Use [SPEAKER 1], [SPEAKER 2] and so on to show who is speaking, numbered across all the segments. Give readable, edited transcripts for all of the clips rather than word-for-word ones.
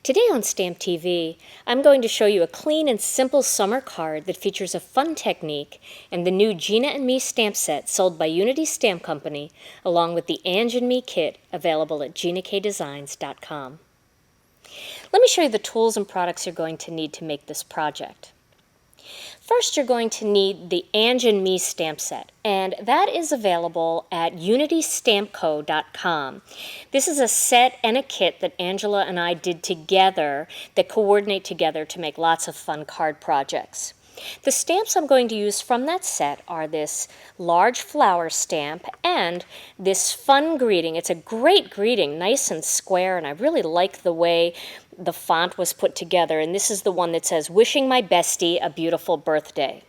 [SPEAKER 1] Today on Stamp TV, I'm going to show you a clean and simple summer card that features a fun technique and the new Gina and Me stamp set sold by Unity Stamp Company, along with the Ange and Me kit available at ginakdesigns.com. Let me show you the tools and products you're going to need to make this project. First, you're going to need the Ange and Me stamp set, and that is available at unitystampco.com. This is a set and a kit that Angela and I did together that coordinate together to make lots of fun card projects. The stamps I'm going to use from that set are this large flower stamp and this fun greeting. It's a great greeting, nice and square, and I really like the way the font was put together. And this is the one that says, "Wishing my bestie a beautiful birthday."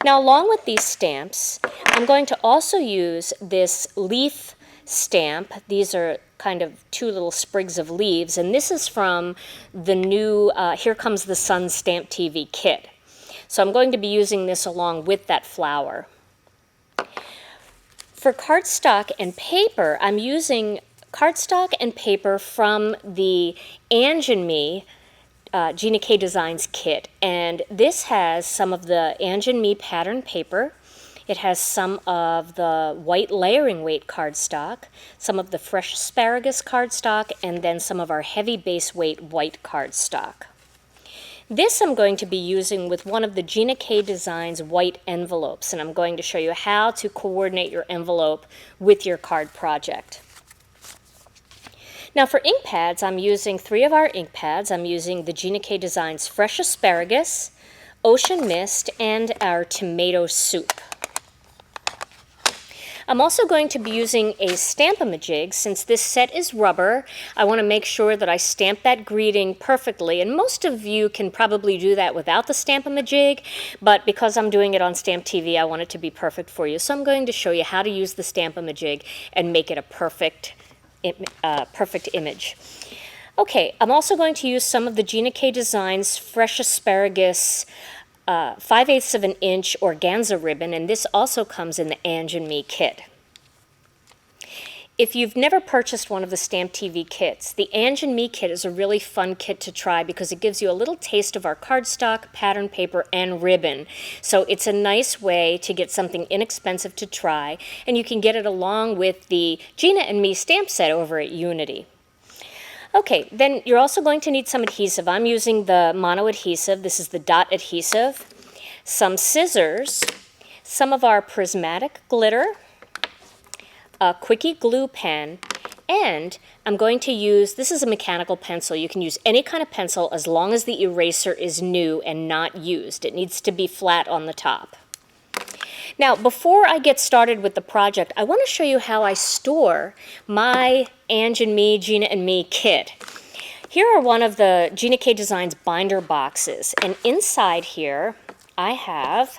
[SPEAKER 1] Now, along with these stamps, I'm going to also use this leaf stamp. These are kind of two little sprigs of leaves, and this is from the new Here Comes the Sun StampTV kit. So I'm going to be using this along with that flower. For cardstock and paper, I'm using cardstock and paper from the Ange and Me Gina K Designs kit. And this has some of the Ange and Me pattern paper. It has some of the white layering weight cardstock, some of the fresh asparagus cardstock, and then some of our heavy base weight white cardstock. This I'm going to be using with one of the Gina K Designs white envelopes, and I'm going to show you how to coordinate your envelope with your card project. Now for ink pads, I'm using 3 of our ink pads. I'm using the Gina K Designs Fresh Asparagus, Ocean Mist, and our Tomato Soup. I'm also going to be using a Stamp-a-ma-jig. Since this set is rubber, I want to make sure that I stamp that greeting perfectly, and most of you can probably do that without the Stamp-a-ma-jig, but because I'm doing it on Stamp TV, I want it to be perfect for you. So I'm going to show you how to use the Stamp-a-ma-jig and make it a perfect image. Okay, I'm also going to use some of the Gina K Designs Fresh Asparagus 5/8 of an inch organza ribbon, and this also comes in the Ange and Me kit. If you've never purchased one of the Stamp TV kits, the Ange and Me kit is a really fun kit to try because it gives you a little taste of our cardstock, pattern paper, and ribbon. So it's a nice way to get something inexpensive to try, and you can get it along with the Gina and Me stamp set over at Unity. Okay, then you're also going to need some adhesive. I'm using the mono adhesive. This is the dot adhesive, some scissors, some of our prismatic glitter, a Quickie glue pen, and I'm going to use, this is a mechanical pencil. You can use any kind of pencil as long as the eraser is new and not used. It needs to be flat on the top. Now, before I get started with the project, I want to show you how I store my Ange and Me, Gina and Me kit. Here are one of the Gina K Designs binder boxes, and inside here I have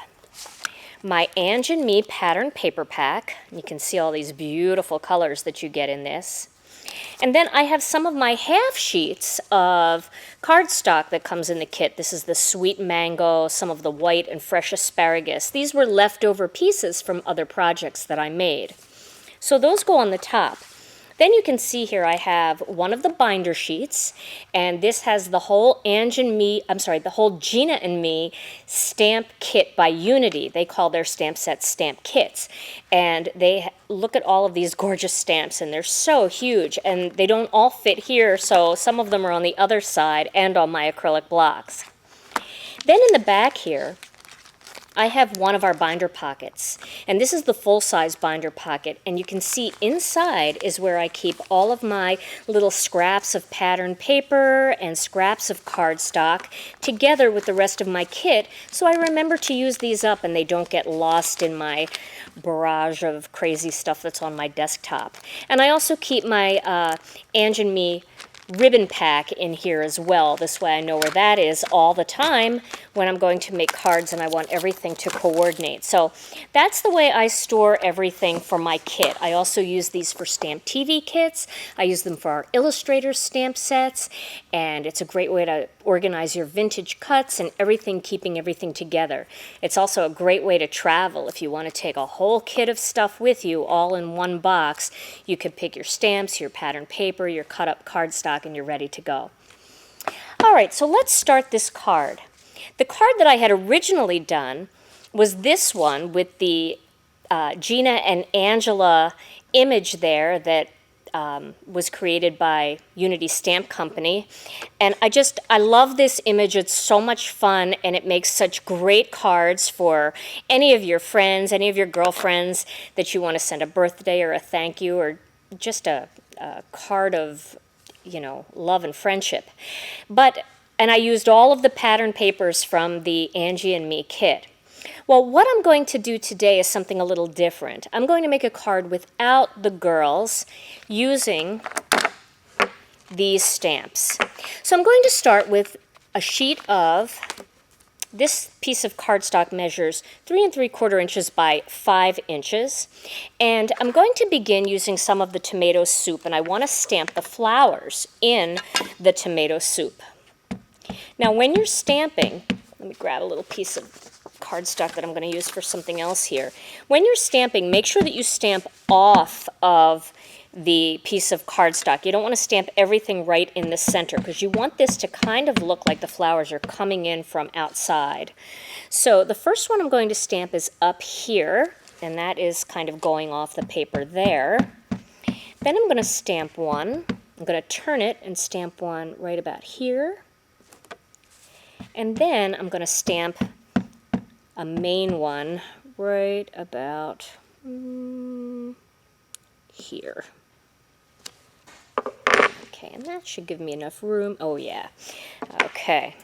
[SPEAKER 1] my Ange and Me pattern paper pack. You can see all these beautiful colors that you get in this. And then I have some of my half sheets of cardstock that comes in the kit. This is the sweet mango, some of the white and fresh asparagus. These were leftover pieces from other projects that I made. So those go on the top. Then you can see here I have one of the binder sheets, and this has the whole the whole Gina and Me stamp kit by Unity. They call their stamp sets stamp kits. And they look at all of these gorgeous stamps, and they're so huge, and they don't all fit here, so some of them are on the other side and on my acrylic blocks. Then in the back here, I have one of our binder pockets, and this is the full-size binder pocket, and you can see inside is where I keep all of my little scraps of pattern paper and scraps of cardstock together with the rest of my kit, so I remember to use these up and they don't get lost in my barrage of crazy stuff that's on my desktop. And I also keep my Ange and Me ribbon pack in here as well. This way I know where that is all the time when I'm going to make cards and I want everything to coordinate. So that's the way I store everything for my kit. I also use these for Stamp TV kits. I use them for our Illustrator stamp sets, and it's a great way to organize your vintage cuts and everything, keeping everything together. It's also a great way to travel. If you want to take a whole kit of stuff with you all in one box, you could pick your stamps, your pattern paper, your cut up cardstock, and you're ready to go. All right, so let's start this card. The card that I had originally done was this one with the Gina and Angela image there that was created by Unity Stamp Company. And I love this image. It's so much fun, and it makes such great cards for any of your friends, any of your girlfriends that you want to send a birthday or a thank you or just a card of, love and friendship. And I used all of the pattern papers from the Angie and Me kit. Well, what I'm going to do today is something a little different. I'm going to make a card without the girls using these stamps. So I'm going to start with a sheet of, this piece of cardstock measures 3 3/4 inches by 5 inches. And I'm going to begin using some of the tomato soup, and I want to stamp the flowers in the tomato soup. Now when you're stamping, let me grab a little piece of cardstock that I'm going to use for something else here. When you're stamping, make sure that you stamp off of the piece of cardstock. You don't want to stamp everything right in the center because you want this to kind of look like the flowers are coming in from outside. So the first one I'm going to stamp is up here, and that is kind of going off the paper there. Then I'm going to stamp one. I'm going to turn it and stamp one right about here. And then I'm going to stamp a main one right about here. Okay, and that should give me enough room. Oh yeah. Okay.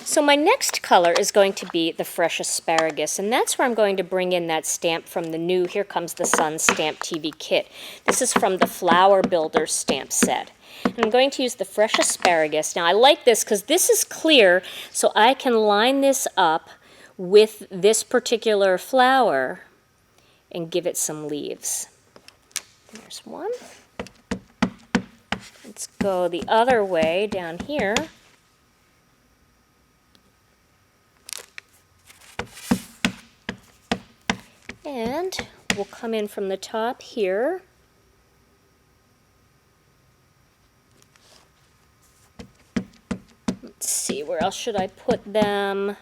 [SPEAKER 1] So my next color is going to be the fresh asparagus, and that's where I'm going to bring in that stamp from the new Here Comes the Sun StampTV kit. This is from the Flower Builder stamp set. And I'm going to use the fresh asparagus. Now I like this because this is clear, so I can line this up with this particular flower and give it some leaves. There's one. Let's go the other way down here. And we'll come in from the top here. Let's see, where else should I put them?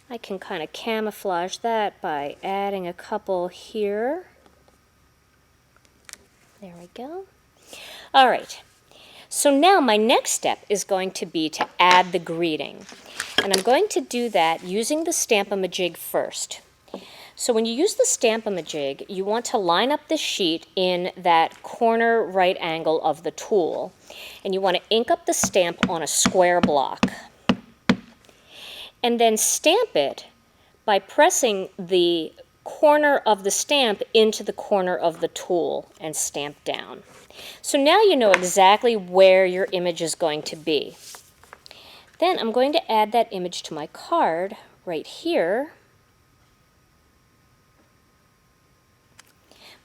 [SPEAKER 1] I can kind of camouflage that by adding a couple here. There we go. All right. So now my next step is going to be to add the greeting. And I'm going to do that using the Stamp-a-ma-jig first. So when you use the Stamp-a-ma-jig, you want to line up the sheet in that corner right angle of the tool. And you want to ink up the stamp on a square block. And then stamp it by pressing the corner of the stamp into the corner of the tool and stamp down. So now you know exactly where your image is going to be. Then I'm going to add that image to my card right here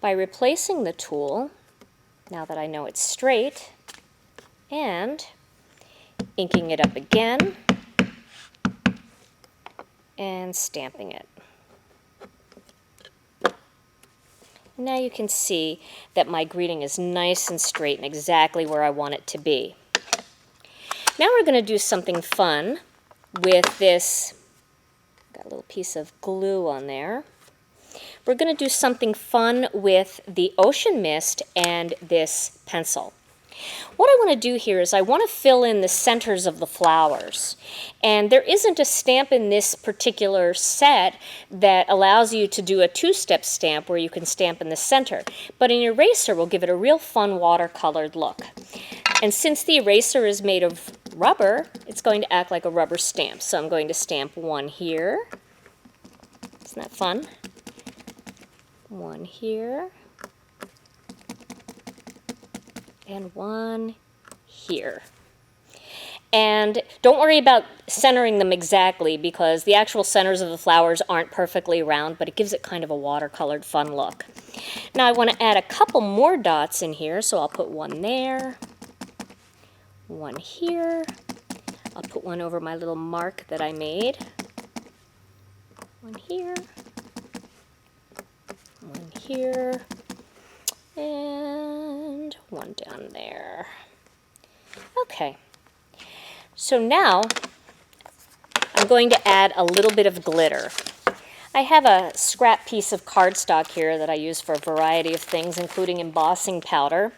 [SPEAKER 1] by replacing the tool, now that I know it's straight, and inking it up again and stamping it. Now you can see that my greeting is nice and straight and exactly where I want it to be. Now we're going to do something fun with this. Got a little piece of glue on there. We're going to do something fun with the ocean mist and this pencil. What I want to do here is I want to fill in the centers of the flowers. And there isn't a stamp in this particular set that allows you to do a two-step stamp where you can stamp in the center. But an eraser will give it a real fun watercolored look. And since the eraser is made of rubber, it's going to act like a rubber stamp. So I'm going to stamp one here. Isn't that fun? One here. And one here. And don't worry about centering them exactly because the actual centers of the flowers aren't perfectly round, but it gives it kind of a watercolored fun look. Now I want to add a couple more dots in here, so I'll put one there, one here. I'll put one over my little mark that I made. One here, one here, and one down there. Okay. So now I'm going to add a little bit of glitter. I have a scrap piece of cardstock here that I use for a variety of things, including embossing powder.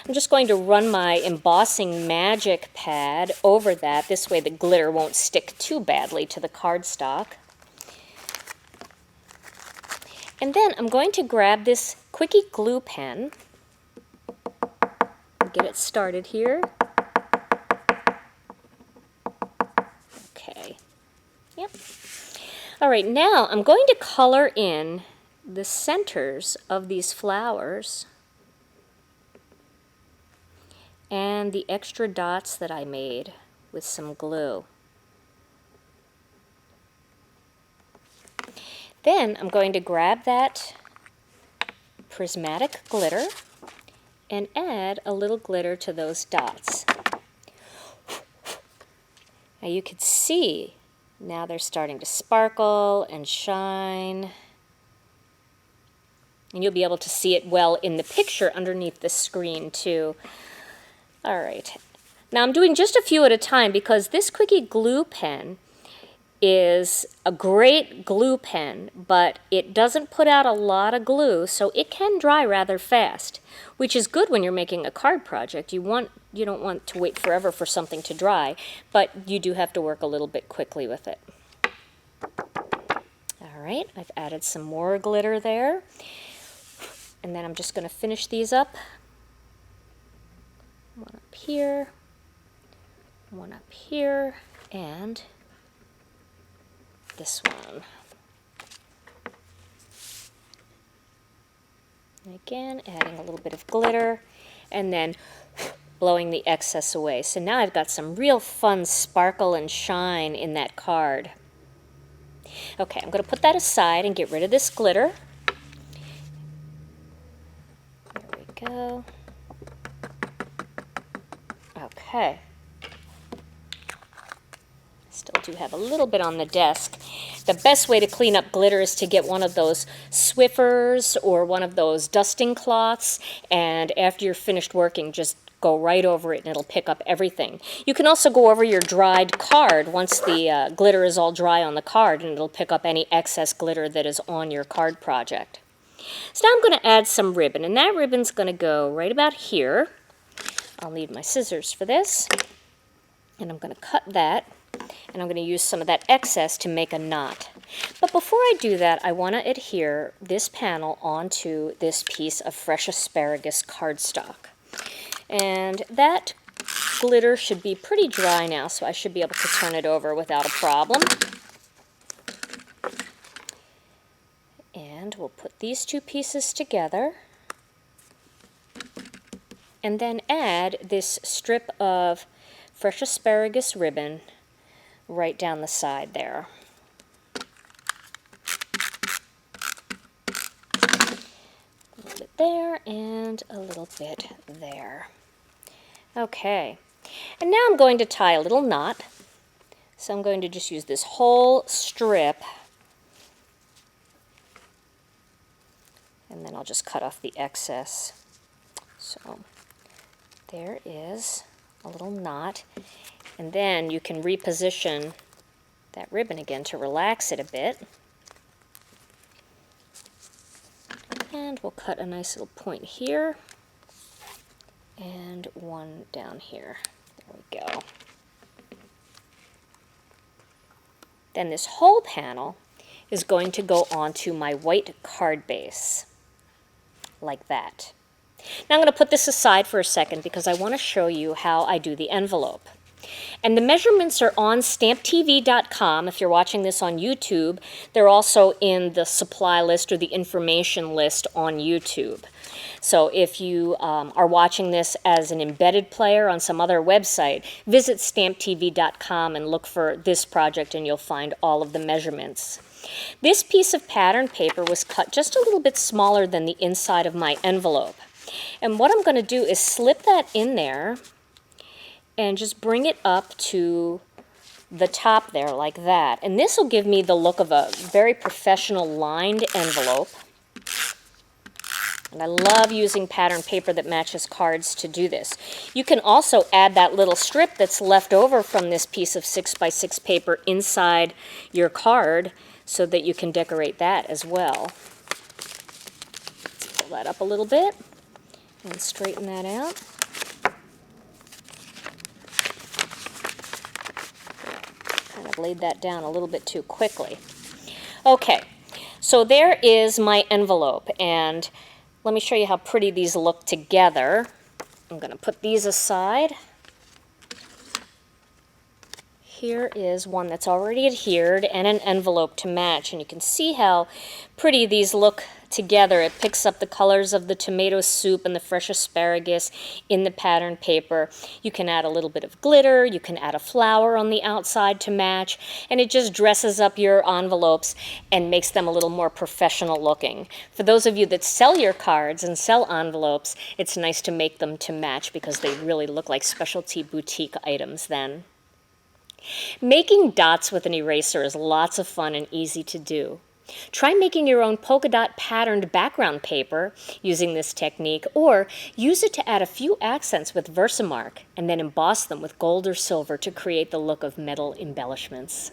[SPEAKER 1] I'm just going to run my embossing magic pad over that. This way the glitter won't stick too badly to the cardstock. And then I'm going to grab this Quickie glue pen, get it started here. Okay. Yep. All right, now I'm going to color in the centers of these flowers and the extra dots that I made with some glue. Then I'm going to grab that prismatic glitter and add a little glitter to those dots. Now you can see now they're starting to sparkle and shine. And you'll be able to see it well in the picture underneath the screen too. All right. Now I'm doing just a few at a time because this Quickie glue pen is a great glue pen, but it doesn't put out a lot of glue, so it can dry rather fast, which is good when you're making a card project. You don't want to wait forever for something to dry, but you do have to work a little bit quickly with it. All right, I've added some more glitter there, and then I'm just going to finish these up. One up here, one up here, and this one. And again, adding a little bit of glitter and then blowing the excess away. So now I've got some real fun sparkle and shine in that card. Okay, I'm going to put that aside and get rid of this glitter. There we go. Okay. Still do have a little bit on the desk. The best way to clean up glitter is to get one of those Swiffers or one of those dusting cloths, and after you're finished working, just go right over it and it'll pick up everything. You can also go over your dried card once the glitter is all dry on the card, and it'll pick up any excess glitter that is on your card project. So now I'm going to add some ribbon, and that ribbon's going to go right about here. I'll need my scissors for this, and I'm going to cut that. And I'm going to use some of that excess to make a knot. But before I do that, I want to adhere this panel onto this piece of fresh asparagus cardstock. And that glitter should be pretty dry now, so I should be able to turn it over without a problem. And we'll put these two pieces together. And then add this strip of fresh asparagus ribbon right down the side there. A little bit there and a little bit there. Okay, and now I'm going to tie a little knot. So I'm going to just use this whole strip, and then I'll just cut off the excess. So there is a little knot. And then you can reposition that ribbon again to relax it a bit. And we'll cut a nice little point here and one down here. There we go. Then this whole panel is going to go onto my white card base, like that. Now I'm going to put this aside for a second because I want to show you how I do the envelope. And the measurements are on StampTV.com. If you're watching this on YouTube, they're also in the supply list or the information list on YouTube. So if you are watching this as an embedded player on some other website, visit StampTV.com and look for this project and you'll find all of the measurements. This piece of pattern paper was cut just a little bit smaller than the inside of my envelope. And what I'm going to do is slip that in there and just bring it up to the top there like that. And this will give me the look of a very professional lined envelope, And I love using pattern paper that matches cards to do this. You can also add that little strip that's left over from this piece of 6x6 paper inside your card so that you can decorate that as well. Let's pull that up a little bit and straighten that out. Kind of laid that down a little bit too quickly. Okay, so there is my envelope, and let me show you how pretty these look together. I'm going to put these aside. Here is one that's already adhered and an envelope to match, and you can see how pretty these look together. It picks up the colors of the tomato soup and the fresh asparagus in the pattern paper. You can add a little bit of glitter, you can add a flower on the outside to match, and it just dresses up your envelopes and makes them a little more professional looking. For those of you that sell your cards and sell envelopes, it's nice to make them to match because they really look like specialty boutique items then. Making dots with an eraser is lots of fun and easy to do. Try making your own polka dot patterned background paper using this technique, or use it to add a few accents with Versamark and then emboss them with gold or silver to create the look of metal embellishments.